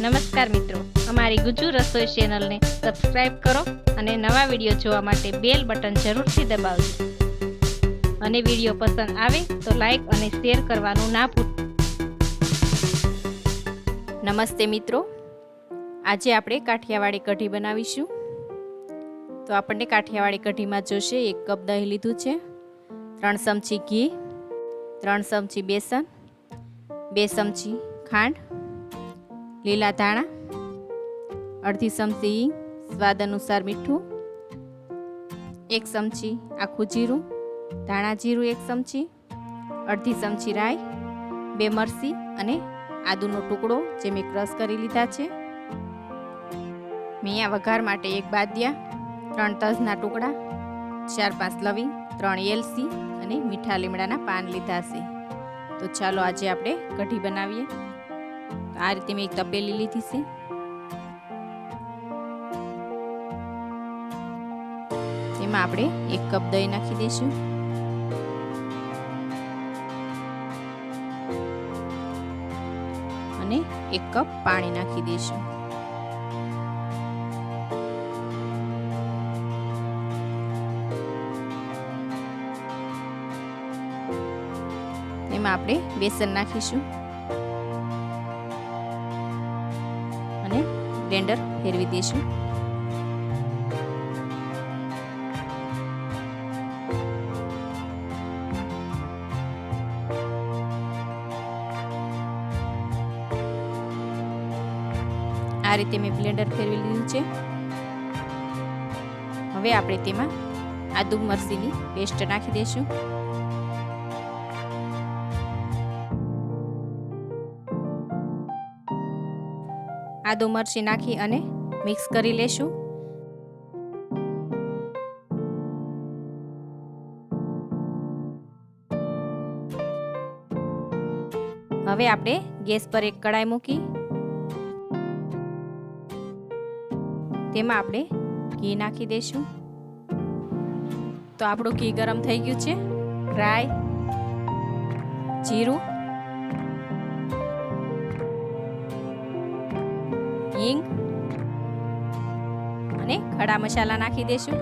નમસ્કાર મિત્રો, અમારી ગુજ્જુ રસોઈ ચેનલને સબસ્ક્રાઇબ કરો અને નવા વિડીયો જોવા માટે બેલ બટન જરૂરથી દબાવજો અને વિડીયો પસંદ આવે તો લાઈક અને શેર કરવાનું ના ભૂલતા. નમસ્તે મિત્રો, આજે આપણે કાઠિયાવાડી કઢી બનાવીશું. તો આપણને કાઠિયાવાડી કઢીમાં જોશે 1 કપ દહીં લીધું છે, 3 ચમચી ઘી, 3 ચમચી બેસન, 2 ચમચી ખાંડ, લીલા ધાણા, અડધી ચમચી હિંગ, સ્વાદ અનુસાર મીઠું, 1 ચમચી આખું જીરું, ધાણા જીરું 1 ચમચી, અડધી ચમચી રાઈ, 2 મરચી અને આદુનો ટુકડો જે મેં ક્રશ કરી લીધા છે. મેં અહીંયા વઘાર માટે 1 બાદિયા, 3 તજના ટુકડા, 4-5 લવિંગ, 3 એલચી અને મીઠા લીમડાના પાન લીધા છે. તો ચાલો આજે આપણે કઢી બનાવીએ. આ રીતે મેં એક તપેલી લીધી છે. તેમાં આપણે 1 કપ દહીં નાખી દઈશું અને 1 કપ પાણી નાખી દઈશું. તેમાં આપણે બેસન નાખીશું અને બ્લેન્ડર ફેરવી દઈશું. આ રીતે મેં બ્લેન્ડર ફેરવી લીધું છે. હવે આપણે તેમાં આદુ મરચીની પેસ્ટ નાખી દઈશું. આદુ મરચી નાખી અને મિક્સ કરી લેશું. હવે આપણે ગેસ પર એક કડાઈ મૂકી તેમાં આપણે ઘી નાખી દઈશું. તો આપણું ઘી ગરમ થઈ ગયું છે. રાઈ, જીરું, હિંગ અને ખડા મસાલા નાખી દઈશું.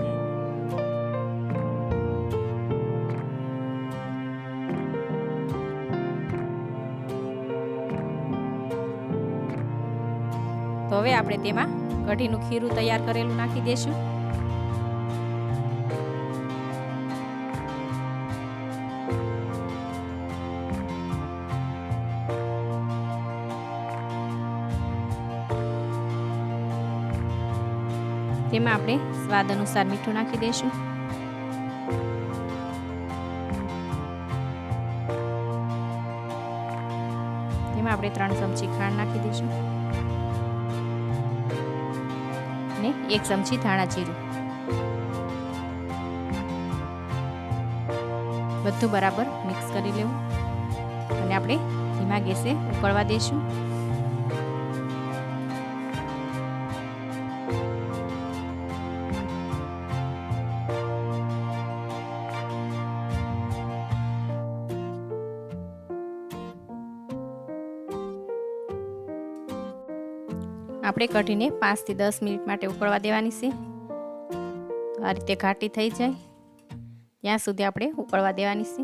તો હવે આપણે તેમાં કઢીનું ખીરું તૈયાર કરેલું નાખી દઈશું. તેમાં આપણે સ્વાદ અનુસાર મીઠું નાખી દઈશું. તેમાં આપણે 3 ચમચી ખાંડ નાખી દઈશું અને 1 ચમચી ધાણા જીરું. બધું બરાબર મિક્સ કરી લેવું અને આપણે ધીમા ગેસે ઉકળવા દઈશું. આપણે કઢીને 5 થી 10 મિનિટ માટે ઉકળવા દેવાની છે. તો આ રીતે ઘાટી થઈ જાય ત્યાં સુધી આપણે ઉકળવા દેવાની છે.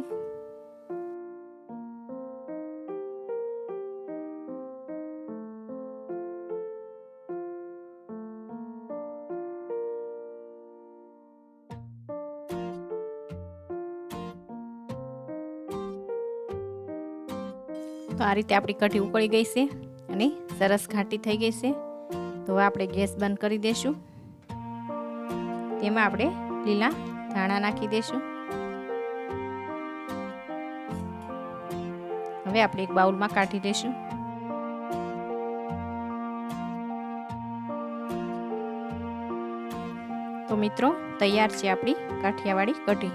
તો આ રીતે આપણી કઢી ઉકળી ગઈ છે અને સરસ ઘાટી થઈ ગઈ છે. તો હવે આપણે ગેસ બંધ કરી દઈશું. તેમાં આપણે લીલા ધાણા નાખી દઈશું. હવે આપણે એક બાઉલમાં કાઢી દઈશું. તો મિત્રો, તૈયાર છે આપણી કાઠિયાવાડી કઢી.